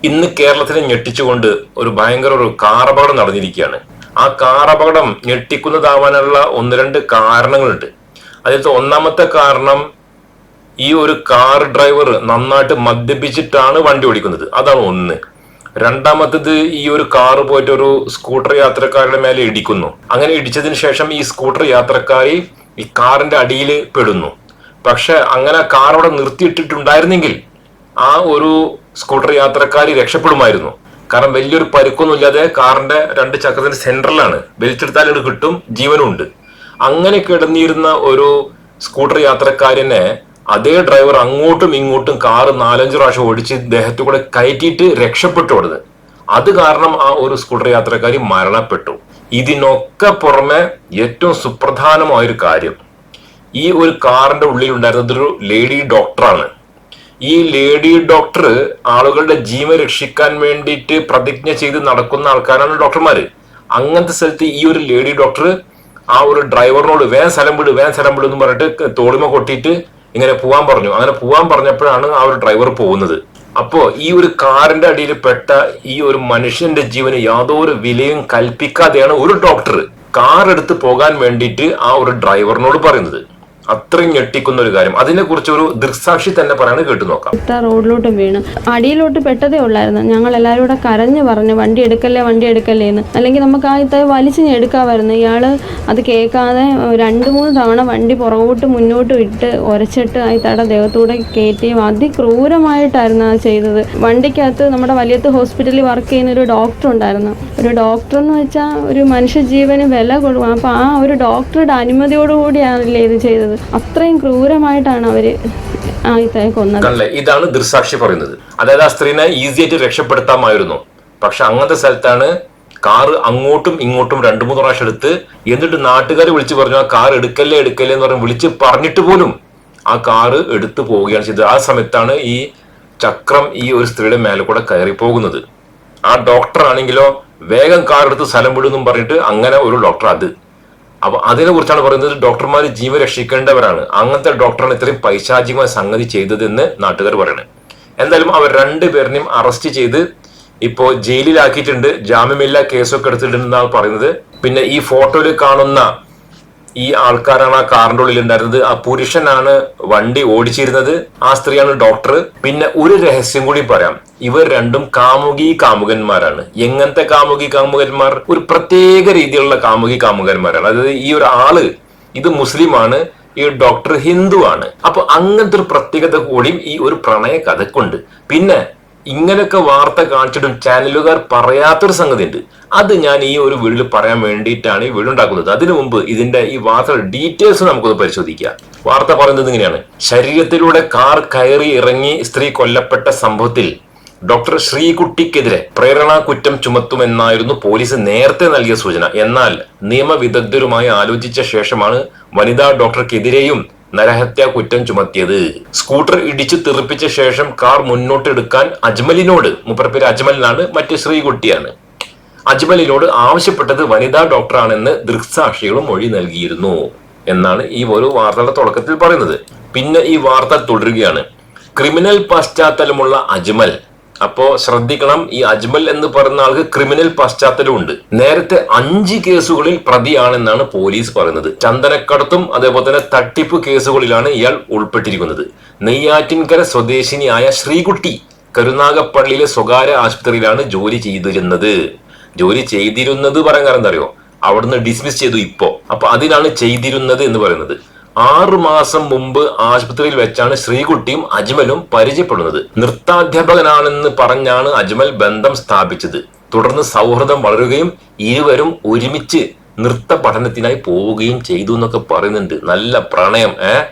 ഇന്ന് കേരളത്തിനെ ഞെട്ടിച്ചുകൊണ്ട് ഒരു ഭയങ്കര കാർ അപകടം നടന്നിരിക്കുകയാണ്. ആ കാർ അപകടം ഞെട്ടിക്കുന്നതാവാനുള്ള ഒന്ന് രണ്ട് കാരണങ്ങളുണ്ട്. അതിലത്തെ ഒന്നാമത്തെ കാരണം, ഈ ഒരു കാർ ഡ്രൈവർ നന്നായിട്ട് മദ്യപിച്ചിട്ടാണ് വണ്ടി ഓടിക്കുന്നത്. അതാണ് ഒന്ന്. രണ്ടാമത്തത്, ഈ ഒരു കാറ് പോയിട്ട് ഒരു സ്കൂട്ടർ യാത്രക്കാരുടെ മേലെ ഇടിക്കുന്നു. അങ്ങനെ ഇടിച്ചതിന് ശേഷം ഈ സ്കൂട്ടർ യാത്രക്കാരി ഈ കാറിന്റെ അടിയിൽ പെടുന്നു. പക്ഷെ അങ്ങനെ കാർ അവിടെ നിർത്തിയിട്ടിട്ടുണ്ടായിരുന്നെങ്കിൽ ആ ഒരു സ്കൂട്ടർ യാത്രക്കാരി രക്ഷപ്പെടുമായിരുന്നു. കാരണം വലിയൊരു പരിക്കൊന്നുമില്ലാതെ കാറിന്റെ രണ്ട് ചക്രത്തിന്റെ സെന്ററിലാണ്, വലിച്ചെടുത്താൽ ഇത് കിട്ടും, ജീവനും ഉണ്ട്. അങ്ങനെ കിടന്നിരുന്ന ഒരു സ്കൂട്ടർ യാത്രക്കാരനെ അതേ ഡ്രൈവർ അങ്ങോട്ടും ഇങ്ങോട്ടും കാറ് 4-5 പ്രാവശ്യം ഓടിച്ച് ദേഹത്തു കൂടെ കയറ്റിയിട്ട് രക്ഷപ്പെട്ടു കൊടുത്ത്. അത് കാരണം ആ ഒരു സ്കൂട്ടർ യാത്രക്കാരി മരണപ്പെട്ടു. ഇതിനൊക്കെ പുറമെ ഏറ്റവും സുപ്രധാനമായൊരു കാര്യം, ഈ ഒരു കാറിന്റെ ഉള്ളിൽ ഉണ്ടായിരുന്നത് ഒരു ലേഡി ഡോക്ടറാണ്. ഈ ലേഡി ഡോക്ടർ ആളുകളുടെ ജീവൻ രക്ഷിക്കാൻ വേണ്ടിയിട്ട് പ്രതിജ്ഞ ചെയ്ത് നടക്കുന്ന ആൾക്കാരാണ് ഡോക്ടർമാര്. അങ്ങനത്തെ സ്ഥലത്ത് ഈ ഒരു ലേഡി ഡോക്ടർ ആ ഒരു ഡ്രൈവറിനോട് വേഗം സ്ഥലം വിട് എന്ന് പറഞ്ഞിട്ട് തോളിമ കൊട്ടിയിട്ട് ഇങ്ങനെ പോവാൻ പറഞ്ഞു. അങ്ങനെ പോവാൻ പറഞ്ഞപ്പോഴാണ് ആ ഒരു ഡ്രൈവർ പോകുന്നത്. അപ്പോ ഈ ഒരു കാറിന്റെ അടിയിൽ പെട്ട ഈ ഒരു മനുഷ്യന്റെ ജീവന് യാതൊരു വിലയും കൽപ്പിക്കാതെയാണ് ഒരു ഡോക്ടർ കാർ എടുത്ത് പോകാൻ വേണ്ടിയിട്ട് ആ ഒരു ഡ്രൈവറിനോട് പറയുന്നത്. അത്രയും ഞെട്ടിക്കുന്ന ഒരു കാര്യം. അതിനെ കുറിച്ച് ഒരു ദൃക്സാക്ഷി തന്നെ പറയാൻ കേട്ടു നോക്കാം. റോഡിലോട്ട് വീണ് അടിയിലോട്ട് പെട്ടതേ ഉള്ളായിരുന്നു. ഞങ്ങൾ എല്ലാവരും കൂടെ കരഞ്ഞു പറഞ്ഞു വണ്ടി എടുക്കല്ലേ എന്ന്. അല്ലെങ്കിൽ നമുക്ക് ആ ഇത്ത വലിച്ചു എടുക്കാമായിരുന്നു. ഇയാള് അത് കേൾക്കാതെ 2-3 തവണ വണ്ടി പുറകോട്ട് മുന്നോട്ട് ഇട്ട് ഉരച്ചിട്ട് ആ ഇത്തയുടെ ദേഹത്തൂടെ കയറ്റിയും അതിക്രൂരമായിട്ടായിരുന്നു അത് ചെയ്തത്. വണ്ടിക്കകത്ത് നമ്മുടെ വലിയത്ത് ഹോസ്പിറ്റലിൽ വർക്ക് ചെയ്യുന്ന ഒരു ഡോക്ടർ ഉണ്ടായിരുന്നു. ഒരു ഡോക്ടർ എന്ന് വെച്ചാൽ ഒരു മനുഷ്യജീവന് വില കൊടുക്കും. അപ്പൊ ആ ഒരു ഡോക്ടറുടെ അനുമതിയോടുകൂടിയാണല്ലേ ഇത് ചെയ്തത്. അത്രയും ക്രൂരമായിട്ടാണ് അവര് കൊന്നത്. ഇതാണ് ദൃക്സാക്ഷി പറയുന്നത്. അതായത് ആ സ്ത്രീനെ ഈസി ആയിട്ട് രക്ഷപ്പെടുത്താമായിരുന്നു. പക്ഷെ അങ്ങനത്തെ സ്ഥലത്താണ് കാറ് അങ്ങോട്ടും ഇങ്ങോട്ടും 2-3 പ്രാവശ്യം എടുത്ത്, എന്നിട്ട് നാട്ടുകാർ വിളിച്ചു പറഞ്ഞു ആ കാർ എടുക്കല്ലേ എന്ന് പറഞ്ഞ് വിളിച്ച് പറഞ്ഞിട്ട് പോലും ആ കാറ് എടുത്തു പോവുകയാണ് ചെയ്തത്. ആ സമയത്താണ് ഈ ചക്രം ഈ ഒരു സ്ത്രീയുടെ മേലെ കൂടെ കയറി പോകുന്നത്. ആ ഡോക്ടർ ആണെങ്കിലോ വേഗം കാർ എടുത്ത് സ്ഥലം വിടുന്നും പറഞ്ഞിട്ട് അങ്ങനെ ഒരു ഡോക്ടർ. അപ്പൊ അതിനെ കുറിച്ചാണ് പറയുന്നത്. ഡോക്ടർമാർ ജീവൻ രക്ഷിക്കേണ്ടവരാണ്. അങ്ങനത്തെ ഡോക്ടറാണ് ഇത്രയും പൈശാചികമായ സംഗതി ചെയ്തതെന്ന് നാട്ടുകാർ പറയണേ. എന്തായാലും അവർ 2 പേരിനെയും അറസ്റ്റ് ചെയ്ത് ഇപ്പോ ജയിലിലാക്കിയിട്ടുണ്ട്. ജാമ്യമില്ലാ കേസൊക്കെ എടുത്തിട്ടുണ്ടെന്നാണ് പറയുന്നത്. പിന്നെ ഈ ഫോട്ടോയിൽ കാണുന്ന ഈ ആൾക്കാരാണ് ആ കാറിന്റെ ഉള്ളിൽ ഉണ്ടായിരുന്നത്. ആ പുരുഷനാണ് വണ്ടി ഓടിച്ചിരുന്നത്, ആ സ്ത്രീയാണ് ഡോക്ടർ. പിന്നെ ഒരു രഹസ്യം കൂടി പറയാം, ഇവർ രണ്ടും കാമുകന്മാരാണ്. എങ്ങനത്തെ കാമുകന്മാർ? ഒരു പ്രത്യേക രീതിയിലുള്ള കാമുകന്മാരാണ്. അതായത് ഈ ഒരു ആള് ഇത് മുസ്ലിമാണ്, ഈ ഡോക്ടർ ഹിന്ദു ആണ്. അപ്പൊ അങ്ങനത്തെ ഒരു പ്രത്യേകത കൂടിയും ഈ ഒരു പ്രണയ കഥക്കുണ്ട്. പിന്നെ ഇങ്ങനെയൊക്കെ വാർത്ത കാണിച്ചിട്ടും ചാനലുകാർ പറയാത്തൊരു സംഗതി ഉണ്ട്. അത് ഞാൻ ഈ ഒരു വീഡിയോയിൽ പറയാൻ വേണ്ടിയിട്ടാണ് ഈ വീഡിയോ ഉണ്ടാക്കുന്നത്. അതിനു മുമ്പ് ഇതിന്റെ ഈ വാർത്തയുടെ ഡീറ്റെയിൽസ് നമുക്കൊന്ന് പരിശോധിക്കാം. വാർത്ത പറയുന്നത് ഇങ്ങനെയാണ്: ശരീരത്തിലൂടെ കാർ കയറി ഇറങ്ങി സ്ത്രീ കൊല്ലപ്പെട്ട സംഭവത്തിൽ ഡോക്ടർ ശ്രീകുട്ടിക്കെതിരെ പ്രേരണ കുറ്റം ചുമത്തുമെന്നായിരുന്നു പോലീസ് നേരത്തെ നൽകിയ സൂചന. എന്നാൽ നിയമവിദഗ്ധരുമായി ആലോചിച്ച ശേഷമാണ് വനിതാ ഡോക്ടർക്കെതിരെയും നരഹത്യാ കുറ്റം ചുമത്തിയത്. സ്കൂട്ടർ ഇടിച്ചു തെറിപ്പിച്ച ശേഷം കാർ മുന്നോട്ട് എടുക്കാൻ അജ്മലിനോട്, മൂപ്പരുടെ പേര് അജ്മൽ എന്നാണ്, മറ്റു ശ്രീകുട്ടിയാണ്, അജ്മലിനോട് ആവശ്യപ്പെട്ടത് വനിതാ ഡോക്ടറാണെന്ന് ദൃക്സാക്ഷികളും മൊഴി നൽകിയിരുന്നു എന്നാണ് ഈ ഒരു വാർത്തയുടെ തുടക്കത്തിൽ പറയുന്നത്. പിന്നെ ഈ വാർത്ത തുടരുകയാണ്. ക്രിമിനൽ പശ്ചാത്തലമുള്ള അജ്മൽ. അപ്പോ ശ്രദ്ധിക്കണം, ഈ അജ്മൽ എന്ന് പറയുന്ന ആൾക്ക് ക്രിമിനൽ പശ്ചാത്തലമുണ്ട്. നേരത്തെ 5 കേസുകളിൽ പ്രതിയാണെന്നാണ് പോലീസ് പറയുന്നത്. ചന്ദനക്കടത്തും അതേപോലെ തന്നെ തട്ടിപ്പ് കേസുകളിലാണ് ഇയാൾ ഉൾപ്പെട്ടിരിക്കുന്നത്. നെയ്യാറ്റിൻകര സ്വദേശിനിയായ ശ്രീകുട്ടി കരുനാഗപ്പള്ളിയിലെ സ്വകാര്യ ആശുപത്രിയിലാണ് ജോലി ചെയ്തിരുന്നത് പറയാൻ കാരണം എന്താ അറിയോ? അവിടുന്ന് ഡിസ്മിസ് ചെയ്തു ഇപ്പോ. അപ്പൊ അതിനാണ് ചെയ്തിരുന്നത് എന്ന് പറയുന്നത്. 6 മാസം മുമ്പ് ആശുപത്രിയിൽ വെച്ചാണ് ശ്രീകുട്ടിയും അജ്മലും പരിചയപ്പെടുന്നത്. നൃത്താധ്യാപകനാണെന്ന് പറഞ്ഞാണ് അജ്മൽ ബന്ധം സ്ഥാപിച്ചത്. തുടർന്ന് സൗഹൃദം വളരുകയും ഇരുവരും ഒരുമിച്ച് നൃത്ത പഠനത്തിനായി പോവുകയും ചെയ്തു എന്നൊക്കെ പറയുന്നുണ്ട്. നല്ല പ്രണയം.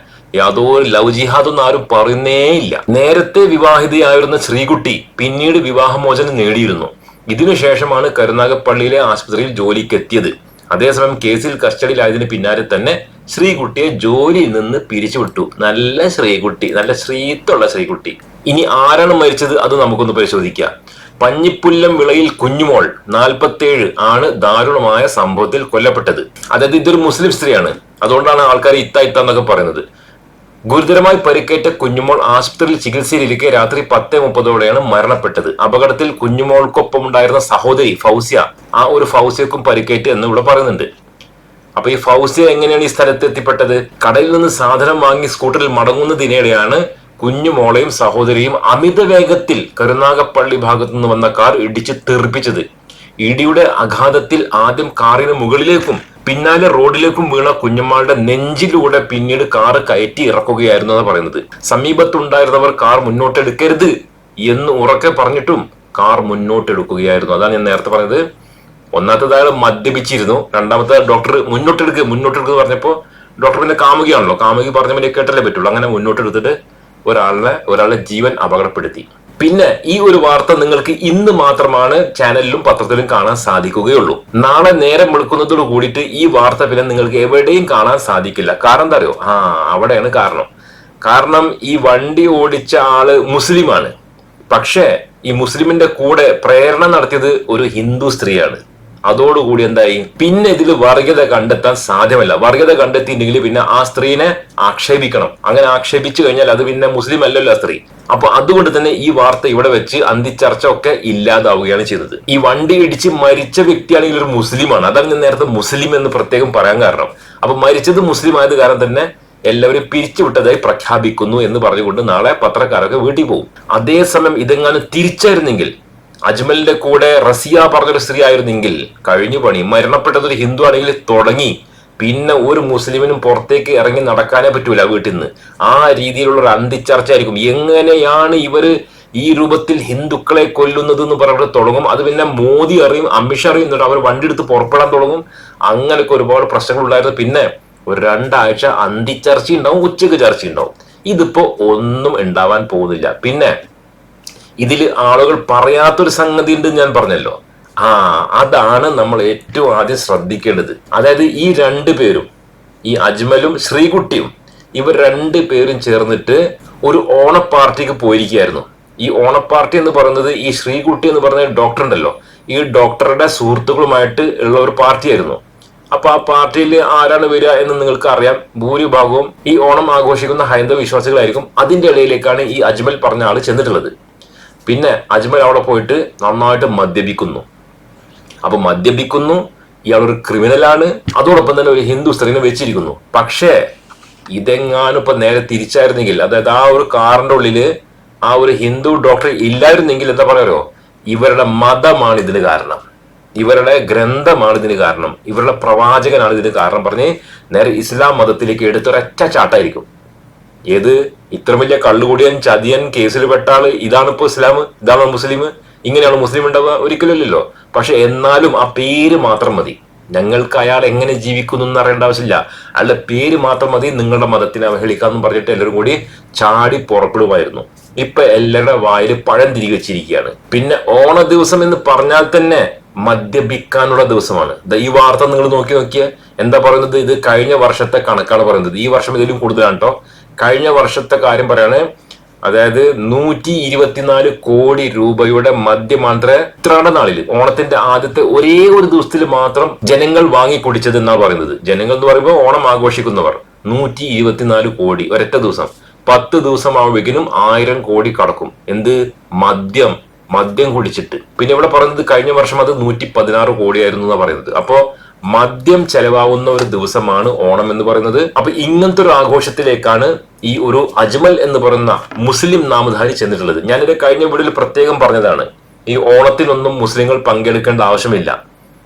യാതൊരു ലവ് ജിഹാദൊന്നും ആരും പറയുന്നേ ഇല്ല. നേരത്തെ വിവാഹിതയായിരുന്ന ശ്രീകുട്ടി പിന്നീട് വിവാഹമോചനം നേടിയിരുന്നു. ഇതിനുശേഷമാണ് കരുനാഗപ്പള്ളിയിലെ ആശുപത്രിയിൽ ജോലിക്കെത്തിയത്. അതേസമയം കേസിൽ കസ്റ്റഡിയിലായതിന് പിന്നാലെ തന്നെ ശ്രീകുട്ടിയെ ജോലിയിൽ നിന്ന് പിരിച്ചുവിട്ടു. നല്ല ശ്രീകുട്ടി, നല്ല ശ്രീത്തുള്ള ശ്രീകുട്ടി. ഇനി ആരാണ് മരിച്ചത് അത് നമുക്കൊന്ന് പരിശോധിക്കാം. പഞ്ഞിപ്പുല്ലം വിളയിൽ കുഞ്ഞുമോൾ 47 ആണ് ദാരുണമായ സംഭവത്തിൽ കൊല്ലപ്പെട്ടത്. അതായത് ഇതൊരു മുസ്ലിം സ്ത്രീയാണ്. അതുകൊണ്ടാണ് ആൾക്കാർ ഇത്ത എന്നൊക്കെ പറയുന്നത്. ഗുരുതരമായി പരിക്കേറ്റ കുഞ്ഞുമോൾ ആശുപത്രിയിൽ ചികിത്സയിലിരിക്കെ രാത്രി 10:30 മരണപ്പെട്ടത്. അപകടത്തിൽ കുഞ്ഞുമോൾക്കൊപ്പം ഉണ്ടായിരുന്ന സഹോദരി ഫൗസിയ, ആ ഒരു ഫൗസിയക്കും പരിക്കേറ്റ് എന്ന് ഇവിടെ പറയുന്നുണ്ട്. അപ്പൊ ഈ ഫൗസിയ എങ്ങനെയാണ് ഈ സ്ഥലത്ത് എത്തിപ്പെട്ടത്? കടയിൽ നിന്ന് സാധനം വാങ്ങി സ്കൂട്ടറിൽ മടങ്ങുന്നതിനിടെയാണ് കുഞ്ഞുമോളെയും സഹോദരിയും അമിത വേഗത്തിൽ കരുനാഗപ്പള്ളി ഭാഗത്തു നിന്ന് വന്ന കാർ ഇടിച്ച് തെറിപ്പിച്ചത്. ഇടിയുടെ ആഘാതത്തിൽ ആദ്യം കാറിന് മുകളിലേക്കും പിന്നാലെ റോഡിലേക്കും വീണ കുഞ്ഞുമാളുടെ നെഞ്ചിലൂടെ പിന്നീട് കാറ് കയറ്റി ഇറക്കുകയായിരുന്നു എന്നാണ് പറയുന്നത്. സമീപത്തുണ്ടായിരുന്നവർ കാർ മുന്നോട്ടെടുക്കരുത് എന്ന് ഉറക്കെ പറഞ്ഞിട്ടും കാർ മുന്നോട്ടെടുക്കുകയായിരുന്നു. അതാണ് ഞാൻ നേരത്തെ പറഞ്ഞത്. ഒന്നാമത്തെ അയാൾ മദ്യപിച്ചിരുന്നു, രണ്ടാമത്തെ ഡോക്ടർ മുന്നോട്ടെടുക്കുക പറഞ്ഞപ്പോ ഡോക്ടർ പിന്നെ കാമുകിയാണല്ലോ, കാമുകി പറഞ്ഞവനെ കേട്ടല്ലേ പറ്റുള്ളൂ. അങ്ങനെ മുന്നോട്ടെടുത്തിട്ട് ഒരാളുടെ ജീവൻ അപകടപ്പെടുത്തി. പിന്നെ ഈ ഒരു വാർത്ത നിങ്ങൾക്ക് ഇന്ന് മാത്രമാണ് ചാനലിലും പത്രത്തിലും കാണാൻ സാധിക്കുകയുള്ളൂ. നാളെ നേരം വെളുക്കുന്നതോട് കൂടിയിട്ട് ഈ വാർത്ത പിന്നെ നിങ്ങൾക്ക് എവിടെയും കാണാൻ സാധിക്കില്ല. കാരണം എന്താ അറിയോ? അവിടെയാണ് കാരണം ഈ വണ്ടി ഓടിച്ച ആള് മുസ്ലിമാണ്. പക്ഷേ ഈ മുസ്ലിമിന്റെ കൂടെ പ്രേരണ നടത്തിയത് ഒരു ഹിന്ദു സ്ത്രീയാണ്. അതോടുകൂടി എന്തായി, പിന്നെ ഇതിൽ വർഗീയത കണ്ടെത്താൻ സാധ്യമല്ല. വർഗീയത കണ്ടെത്തിയിട്ടുണ്ടെങ്കിൽ പിന്നെ ആ സ്ത്രീനെ ആക്ഷേപിക്കണം. അങ്ങനെ ആക്ഷേപിച്ചു കഴിഞ്ഞാൽ അത് പിന്നെ മുസ്ലിം അല്ലല്ലോ ആ സ്ത്രീ. അപ്പൊ അതുകൊണ്ട് തന്നെ ഈ വാർത്ത ഇവിടെ വെച്ച് അന്തിച്ചർച്ച ഒക്കെ ഇല്ലാതാവുകയാണ് ചെയ്തത്. ഈ വണ്ടി ഇടിച്ച് മരിച്ച വ്യക്തിയാണെങ്കിൽ ഒരു മുസ്ലിമാണ്. അതാണ് ഞാൻ നേരത്തെ മുസ്ലിം എന്ന് പ്രത്യേകം പറയാൻ കാരണം. അപ്പൊ മരിച്ചത് മുസ്ലിം ആയത് കാരണം തന്നെ എല്ലാവരും പിരിച്ചുവിട്ടതായി പ്രഖ്യാപിക്കുന്നു എന്ന് പറഞ്ഞുകൊണ്ട് നാളെ പത്രക്കാരൊക്കെ വീട്ടിൽ പോകും. അതേസമയം ഇതെങ്ങാനും തിരിച്ചായിരുന്നെങ്കിൽ, അജ്മലിന്റെ കൂടെ റസിയ പറഞ്ഞൊരു സ്ത്രീ ആയിരുന്നെങ്കിൽ കഴിഞ്ഞു പണി. മരണപ്പെട്ടതൊരു ഹിന്ദു ആണെങ്കിൽ തുടങ്ങി, പിന്നെ ഒരു മുസ്ലിമിനും പുറത്തേക്ക് ഇറങ്ങി നടക്കാനേ പറ്റൂല വീട്ടിൽ നിന്ന്. ആ രീതിയിലുള്ള ഒരു അന്തിച്ചർച്ച ആയിരിക്കും. എങ്ങനെയാണ് ഇവര് ഈ രൂപത്തിൽ ഹിന്ദുക്കളെ കൊല്ലുന്നത് എന്ന് പറഞ്ഞിട്ട് തുടങ്ങും. അത് പിന്നെ മോദി അറിയും, അമിത്ഷാ അറിയും, എന്നിട്ട് അവർ വണ്ടി എടുത്ത് പുറപ്പെടാൻ തുടങ്ങും. അങ്ങനെയൊക്കെ ഒരുപാട് പ്രശ്നങ്ങൾ ഉണ്ടായിരുന്നു. പിന്നെ ഒരു 2 ആഴ്ച അന്തിച്ചർച്ച ഉണ്ടാവും, ഉച്ചക്ക് ചർച്ച ഉണ്ടാവും. ഇതിപ്പോ ഒന്നും ഉണ്ടാവാൻ പോകുന്നില്ല. പിന്നെ ഇതിൽ ആളുകൾ പറയാത്തൊരു സംഗതി ഉണ്ട്, ഞാൻ പറഞ്ഞല്ലോ. അതാണ് നമ്മൾ ഏറ്റവും ആദ്യം ശ്രദ്ധിക്കേണ്ടത്. അതായത് ഈ 2 പേരും, ഈ അജ്മലും ശ്രീകുട്ടിയും, ഇവർ 2 പേരും ചേർന്നിട്ട് ഒരു ഓണപ്പാർട്ടിക്ക് പോയിരിക്കുകയായിരുന്നു. ഈ ഓണപ്പാർട്ടി എന്ന് പറയുന്നത് ഈ ശ്രീകുട്ടി എന്ന് പറഞ്ഞ ഡോക്ടർ ഉണ്ടല്ലോ, ഈ ഡോക്ടറുടെ സുഹൃത്തുക്കളുമായിട്ട് ഉള്ള ഒരു പാർട്ടിയായിരുന്നു. അപ്പൊ ആ പാർട്ടിയിൽ ആരാണ് വരിക എന്ന് നിങ്ങൾക്ക് അറിയാം. ഭൂരിഭാഗവും ഈ ഓണം ആഘോഷിക്കുന്ന ഹൈന്ദവ വിശ്വാസികളായിരിക്കും. അതിന്റെ ഇടയിലേക്കാണ് ഈ അജ്മൽ പറഞ്ഞ ആള് ചെന്നിട്ടുള്ളത്. പിന്നെ അജ്മൽ അവിടെ പോയിട്ട് നന്നായിട്ട് മദ്യപിക്കുന്നു. അപ്പൊ മദ്യപിക്കുന്നു, ഇയാളൊരു ക്രിമിനലാണ്, അതോടൊപ്പം തന്നെ ഒരു ഹിന്ദു സ്ത്രീനെ വെച്ചിരിക്കുന്നു. പക്ഷേ ഇതെങ്ങാനും ഇപ്പൊ നേരെ തിരിച്ചായിരുന്നെങ്കിൽ, അതായത് ആ ഒരു കാറിന്റെ ഉള്ളില് ആ ഒരു ഹിന്ദു ഡോക്ടർ ഇല്ലായിരുന്നെങ്കിൽ എന്താ പറയാറോ, ഇവരുടെ മതമാണ് ഇതിന് കാരണം, ഇവരുടെ ഗ്രന്ഥമാണ് ഇതിന് കാരണം, ഇവരുടെ പ്രവാചകനാണ് ഇതിന് കാരണം പറഞ്ഞ് നേരെ ഇസ്ലാം മതത്തിലേക്ക് എടുത്തൊരൊറ്റ ചാട്ടായിരിക്കും. ഏത് ഇത്ര വലിയ കള്ളുകൂടിയൻ ചതിയൻ കേസിൽ പെട്ട ആള് ഇതാണിപ്പോ ഇസ്ലാം, ഇതാണ് മുസ്ലിം, ഇങ്ങനെയാണ് മുസ്ലിം ഉണ്ടാവുക? ഒരിക്കലല്ലോ. പക്ഷെ എന്നാലും ആ പേര് മാത്രം മതി. ഞങ്ങൾക്ക് അയാൾ എങ്ങനെ ജീവിക്കുന്നു എന്ന് അറിയേണ്ട ആവശ്യമില്ല, അയാളുടെ പേര് മാത്രം മതി നിങ്ങളുടെ മതത്തിനെ അവഹേളിക്കാന്ന് പറഞ്ഞിട്ട് എല്ലാവരും കൂടി ചാടി പുറപ്പെടുമായിരുന്നു. ഇപ്പൊ എല്ലാവരുടെ വായിൽ പഴം തിരികെ വെച്ചിരിക്കുകയാണ്. പിന്നെ ഓണ ദിവസം എന്ന് പറഞ്ഞാൽ തന്നെ മദ്യപിക്കാനുള്ള ദിവസമാണ്. ഈ വാർത്ത നിങ്ങൾ നോക്കിയ എന്താ പറയുന്നത്? ഇത് കഴിഞ്ഞ വർഷത്തെ കണക്കാണ് പറയുന്നത്. ഈ വർഷം ഇതിലും കൂടുതലാണ് കേട്ടോ. കഴിഞ്ഞ വർഷത്തെ കാര്യം പറയാണ്. അതായത് 124 കോടി രൂപയുടെ മദ്യമാത്ര ഇത്രാണ്ട നാളിൽ, ഓണത്തിന്റെ ആദ്യത്തെ ഒരേ ഒരു ദിവസത്തിൽ മാത്രം ജനങ്ങൾ വാങ്ങിക്കുടിച്ചത് എന്നാണ് പറയുന്നത്. ജനങ്ങൾ എന്ന് പറയുമ്പോൾ ഓണം ആഘോഷിക്കുന്നവർ. 124 കോടി ഒരൊറ്റ ദിവസം. 10 ദിവസം ആവുമ്പോഴേക്കിനും 1000 കോടി കടക്കും. എന്ത്? മദ്യം കുടിച്ചിട്ട്. പിന്നെ ഇവിടെ പറയുന്നത് കഴിഞ്ഞ വർഷം അത് 116 കോടിയായിരുന്നു എന്നാണ് പറയുന്നത്. അപ്പോ മദ്യം ചെലവാകുന്ന ഒരു ദിവസമാണ് ഓണം എന്ന് പറയുന്നത്. അപ്പൊ ഇങ്ങനത്തെ ഒരു ആഘോഷത്തിലേക്കാണ് ഈ ഒരു അജ്മൽ എന്ന് പറയുന്ന മുസ്ലിം നാമധാരി ചെന്നിട്ടുള്ളത്. ഞാനിത് കഴിഞ്ഞ വീഡിയോയിൽ പ്രത്യേകം പറഞ്ഞതാണ്, ഈ ഓണത്തിനൊന്നും മുസ്ലിങ്ങൾ പങ്കെടുക്കേണ്ട ആവശ്യമില്ല.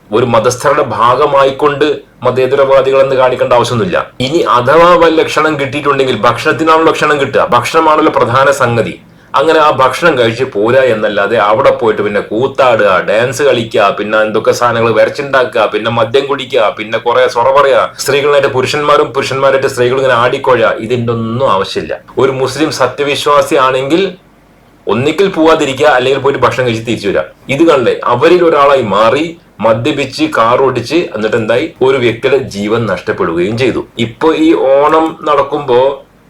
ഒരു മതസ്ഥരുടെ ഭാഗമായിക്കൊണ്ട് മതേതരവാദികളെന്ന് കാണിക്കേണ്ട ആവശ്യമൊന്നുമില്ല. ഇനി അഥവാ വല്ല ലക്ഷണം കിട്ടിയിട്ടുണ്ടെങ്കിൽ ഭക്ഷണത്തിനാണല്ലോ ലക്ഷണം കിട്ടുക, ഭക്ഷണമാണല്ലോ പ്രധാന സംഗതി. അങ്ങനെ ആ ഭക്ഷണം കഴിച്ച് പോരാ എന്നല്ലാതെ അവിടെ പോയിട്ട് പിന്നെ കൂത്താടുക, ഡാൻസ് കളിക്കുക, പിന്നെ എന്തൊക്കെ സാധനങ്ങൾ വരച്ചുണ്ടാക്കുക, പിന്നെ മദ്യം കുടിക്കുക, പിന്നെ കുറെ സൊറ പറയുക, സ്ത്രീകളായിട്ട് പുരുഷന്മാരായിട്ട് സ്ത്രീകൾ ഇങ്ങനെ ആടിക്കൊഴുക, ഇതിന്റെ ഒന്നും ആവശ്യമില്ല. ഒരു മുസ്ലിം സത്യവിശ്വാസി ആണെങ്കിൽ ഒന്നിക്കൽ പോവാതിരിക്കുക, അല്ലെങ്കിൽ പോയിട്ട് ഭക്ഷണം കഴിച്ച് തിരിച്ചു വരിക. ഇത് കണ്ടേ അവരിൽ ഒരാളായി മാറി മദ്യപിച്ച് കാർ ഓടിച്ച് എന്നിട്ട് എന്തായി, ഒരു വ്യക്തിയുടെ ജീവൻ നഷ്ടപ്പെടുകയും ചെയ്തു. ഇപ്പൊ ഈ ഓണം നടക്കുമ്പോ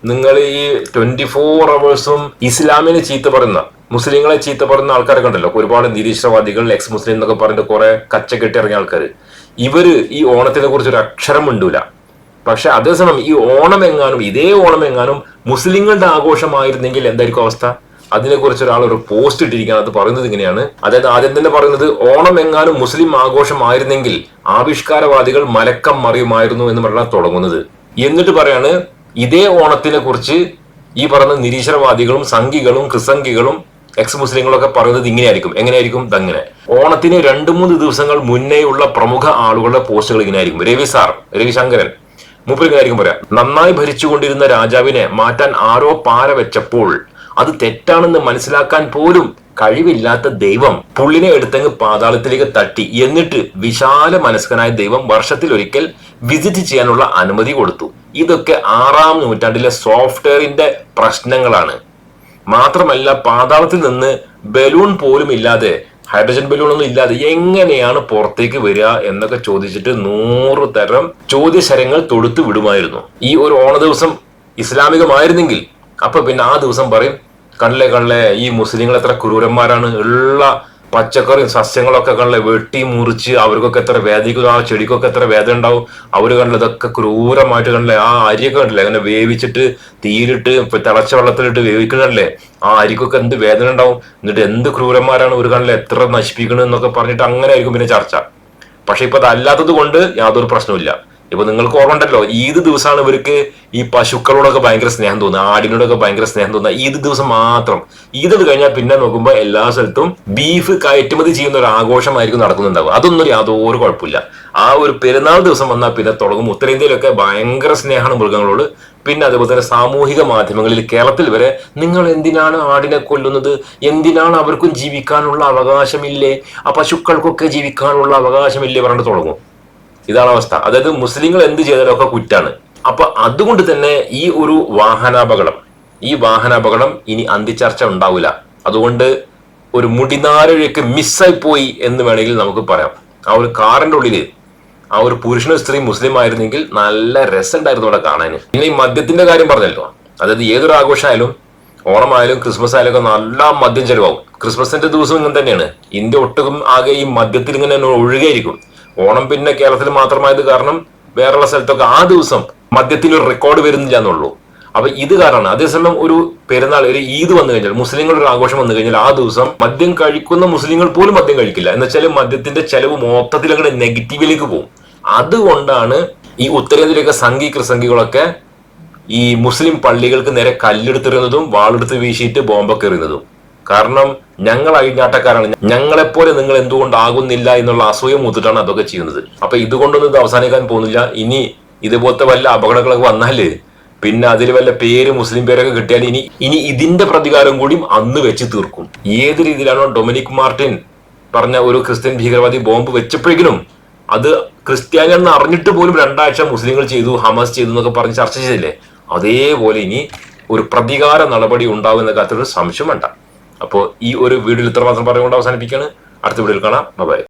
നിങ്ങൾ ഈ 24 hours ഇസ്ലാമിനെ ചീത്ത പറയുന്ന, മുസ്ലിങ്ങളെ ചീത്ത പറയുന്ന ആൾക്കാരൊക്കെ ഉണ്ടല്ലോ, ഒരുപാട് നിരീശ്വരവാദികൾ, എക്സ് മുസ്ലിം എന്നൊക്കെ പറഞ്ഞിട്ട് കുറെ കച്ചകെട്ടി ഇറങ്ങിയ ആൾക്കാർ, ഇവര് ഈ ഓണത്തിനെ കുറിച്ച് ഒരു അക്ഷരം മിണ്ടൂല. പക്ഷെ അതേസമയം ഈ ഓണം എങ്ങാനും ഇതേ ഓണം എങ്ങാനും മുസ്ലിങ്ങളുടെ ആഘോഷമായിരുന്നെങ്കിൽ എന്തായിരിക്കും അവസ്ഥ? അതിനെക്കുറിച്ച് ഒരാൾ ഒരു പോസ്റ്റ് ഇട്ടിരിക്കുകയാണ്. അത് പറയുന്നത് ഇങ്ങനെയാണ്. അതായത് ആദ്യം തന്നെ പറയുന്നത്, ഓണം എങ്ങാനും മുസ്ലിം ആഘോഷമായിരുന്നെങ്കിൽ ആവിഷ്കാരവാദികൾ മലക്കം മറിയുമായിരുന്നു എന്ന് പറഞ്ഞാൽ തുടങ്ങുന്നത്. എന്നിട്ട് പറയാണ് ഇതേ ഓണത്തിനെ കുറിച്ച് ഈ പറയുന്ന നിരീശ്വരവാദികളും സംഘികളും ക്രിസംഘികളും എക്സ് മുസ്ലിങ്ങളൊക്കെ പറയുന്നത് ഇങ്ങനെയായിരിക്കും. എങ്ങനെയായിരിക്കും? ഇതങ്ങനെ. ഓണത്തിന് 2-3 ദിവസങ്ങൾ മുന്നേയുള്ള പ്രമുഖ ആളുകളുടെ പോസ്റ്റുകൾ ഇങ്ങനെയായിരിക്കും. രവിശങ്കരൻ മൂപ്പരിങ്ങനായിരിക്കും പറയാം, നന്നായി ഭരിച്ചുകൊണ്ടിരുന്ന രാജാവിനെ മാറ്റാൻ ആരോ പാര വെച്ചപ്പോൾ അത് തെറ്റാണെന്ന് മനസ്സിലാക്കാൻ പോലും കഴിവില്ലാത്ത ദൈവം പുള്ളിനെ എടുത്തങ്ങ് പാതാളത്തിലേക്ക് തട്ടി. എന്നിട്ട് വിശാല മനസ്കനായ ദൈവം വർഷത്തിലൊരിക്കൽ വിസിറ്റ് ചെയ്യാനുള്ള അനുമതി കൊടുത്തു. ഇതൊക്കെ 6-ാം നൂറ്റാണ്ടിലെ സോഫ്റ്റ്വെയറിന്റെ പ്രശ്നങ്ങളാണ്. മാത്രമല്ല പാതാളത്തിൽ നിന്ന് ബലൂൺ പോലും ഇല്ലാതെ, ഹൈഡ്രജൻ ബലൂൺ ഒന്നും ഇല്ലാതെ എങ്ങനെയാണ് പുറത്തേക്ക് വരിക എന്നൊക്കെ ചോദിച്ചിട്ട് 100 തരം ചോദ്യശരങ്ങൾ തൊടുത്തു വിടുമായിരുന്നു. ഈ ഒരു ഓണ ദിവസം ഇസ്ലാമികമായിരുന്നെങ്കിൽ അപ്പൊ പിന്നെ ആ ദിവസം പറയും, കണ്ണിലെ ഈ മുസ്ലിങ്ങൾ എത്ര ക്രൂരന്മാരാണ്, ഉള്ള പച്ചക്കറിയും സസ്യങ്ങളൊക്കെ കണ്ണിലെ വെട്ടി മുറിച്ച് അവർക്കൊക്കെ എത്ര വേദിക്കും, ആ ചെടിക്കൊക്കെ എത്ര വേദന ഉണ്ടാവും, അവർ കണ്ടില്ല ഇതൊക്കെ ക്രൂരമായിട്ട് കണ്ടില്ലേ, ആ അരിയൊക്കെ കണ്ടില്ലേ അങ്ങനെ വേവിച്ചിട്ട് തീയിലിട്ട് തിളച്ച വെള്ളത്തിലിട്ട് വേവിക്കണല്ലേ, ആ അരിക്കൊക്കെ എന്ത് വേദന ഉണ്ടാവും, എന്നിട്ട് എന്ത് ക്രൂരന്മാരാണ് ഒരു കണ്ണിലെ എത്ര നശിപ്പിക്കണെന്നൊക്കെ പറഞ്ഞിട്ട് അങ്ങനെ ആയിരിക്കും പിന്നെ ചർച്ച. പക്ഷെ ഇപ്പൊ അതല്ലാത്തത് കൊണ്ട് യാതൊരു പ്രശ്നമില്ല. ഇപ്പൊ നിങ്ങൾക്ക് ഓർമ്മ ഉണ്ടല്ലോ, ഈദ് ദിവസമാണ് ഇവർക്ക് ഈ പശുക്കളോടൊക്കെ ഭയങ്കര സ്നേഹം തോന്നുക, ആടിനോടൊക്കെ ഭയങ്കര സ്നേഹം തോന്നുക ഈദ് ദിവസം മാത്രം. ഈദ് കഴിഞ്ഞാൽ പിന്നെ നോക്കുമ്പോൾ എല്ലാ സ്ഥലത്തും ബീഫ് കയറ്റുമതി ചെയ്യുന്ന ഒരു ആഘോഷമായിരിക്കും നടക്കുന്നുണ്ടാവുക. അതൊന്നും യാതൊരു കുഴപ്പമില്ല. ആ ഒരു പെരുന്നാൾ ദിവസം വന്നാൽ പിന്നെ തുടങ്ങും. ഉത്തരേന്ത്യയിലൊക്കെ ഭയങ്കര സ്നേഹമാണ് മൃഗങ്ങളോട്. പിന്നെ അതേപോലെ തന്നെ സാമൂഹിക മാധ്യമങ്ങളിൽ, കേരളത്തിൽ വരെ നിങ്ങൾ എന്തിനാണ് ആടിനെ കൊല്ലുന്നത്, എന്തിനാണ് അവർക്കും ജീവിക്കാനുള്ള അവകാശമില്ലേ, ആ പശുക്കൾക്കൊക്കെ ജീവിക്കാനുള്ള അവകാശമില്ലേ പറഞ്ഞിട്ട് തുടങ്ങും. ഇതാണ് അവസ്ഥ. അതായത് മുസ്ലിങ്ങൾ എന്ത് ചെയ്താലും ഒക്കെ കുറ്റാണ്. അപ്പൊ അതുകൊണ്ട് തന്നെ ഈ ഒരു വാഹനാപകടം ഇനി അന്തിച്ചർച്ച ഉണ്ടാവില്ല. അതുകൊണ്ട് ഒരു മുടിനാരഴയൊക്കെ മിസ്സായി പോയി എന്ന് വേണമെങ്കിൽ നമുക്ക് പറയാം. ആ ഒരു കാറിന്റെ ഉള്ളില് ആ ഒരു പുരുഷനും സ്ത്രീ മുസ്ലിം ആയിരുന്നെങ്കിൽ നല്ല രസമുണ്ടായിരുന്നു അവിടെ കാണാൻ. പിന്നെ ഈ മദ്യത്തിന്റെ കാര്യം പറഞ്ഞല്ലോ, അതായത് ഏതൊരു ആഘോഷമായാലും ഓണമായാലും ക്രിസ്മസ് ആയാലും ഒക്കെ നല്ല മദ്യം ചെലവാകും. ക്രിസ്മസിന്റെ ദിവസം ഇങ്ങനെ തന്നെയാണ്. ഇന്ത്യ ഒട്ടും ആകെ ഈ മദ്യത്തിൽ ഇങ്ങനെ ഒഴുകിയായിരിക്കും. ഓണം പിന്നെ കേരളത്തിൽ മാത്രമായത് കാരണം വേറെയുള്ള സ്ഥലത്തൊക്കെ ആ ദിവസം മദ്യത്തിന് ഒരു റെക്കോർഡ് വരുന്നില്ല എന്നുള്ളൂ. അപ്പൊ ഇത് കാരണമാണ്. അതേസമയം ഒരു പെരുന്നാൾ, ഒരു ഈദ് വന്നു കഴിഞ്ഞാൽ, മുസ്ലിങ്ങളുടെ ഒരു ആഘോഷം വന്നു കഴിഞ്ഞാൽ ആ ദിവസം മദ്യം കഴിക്കുന്ന മുസ്ലിങ്ങൾ പോലും മദ്യം കഴിക്കില്ല. എന്ന് വെച്ചാൽ മദ്യത്തിന്റെ ചെലവ് മൊത്തത്തിൽ അങ്ങനെ നെഗറ്റീവിലേക്ക് പോകും. അതുകൊണ്ടാണ് ഈ ഉത്തരേന്ത്യയിലൊക്കെ സംഘി ക്രിസംഘികളൊക്കെ ഈ മുസ്ലിം പള്ളികൾക്ക് നേരെ കല്ലെടുത്തെറിയുന്നതും വാളെടുത്ത് വീശിയിട്ട് ബോംബൊക്കെ എറിയുന്നതും. കാരണം ഞങ്ങൾ അഴിഞ്ഞാട്ടക്കാരാണ്, ഞങ്ങളെപ്പോലെ നിങ്ങൾ എന്തുകൊണ്ടാകുന്നില്ല എന്നുള്ള അസൂയ മൂത്തിട്ടാണ് അതൊക്കെ ചെയ്യുന്നത്. അപ്പൊ ഇതുകൊണ്ടൊന്നും ഇത് അവസാനിക്കാൻ പോകുന്നില്ല. ഇനി ഇതുപോലത്തെ വല്ല അപകടങ്ങളൊക്കെ വന്നാല് പിന്നെ അതിൽ വല്ല പേര് മുസ്ലിം പേരൊക്കെ കിട്ടിയാൽ ഇനി ഇതിന്റെ പ്രതികാരം കൂടി അന്ന് വെച്ച് തീർക്കും. ഏത് രീതിയിലാണോ ഡൊമിനിക് മാർട്ടിൻ പറഞ്ഞ ഒരു ക്രിസ്ത്യൻ ഭീകരവാദി ബോംബ് വെച്ചപ്പോഴെങ്കിലും അത് ക്രിസ്ത്യാനിയാണെന്ന് അറിഞ്ഞിട്ട് പോലും 2 ആഴ്ച മുസ്ലിങ്ങൾ ചെയ്തു, ഹമാസ് ചെയ്തു എന്നൊക്കെ പറഞ്ഞ് ചർച്ച ചെയ്തില്ലേ, അതേപോലെ ഇനി ഒരു പ്രതികാര നടപടി ഉണ്ടാവുന്ന കാര്യത്തിൽ ഒരു സംശയം വേണ്ട. അപ്പോൾ ഈ ഒരു വീഡിയോയിൽ ഇത്രമാത്രം പറഞ്ഞുകൊണ്ട് അവസാനിപ്പിക്കുകയാണ്. അടുത്ത വീഡിയോയിൽ കാണാം. ബൈ.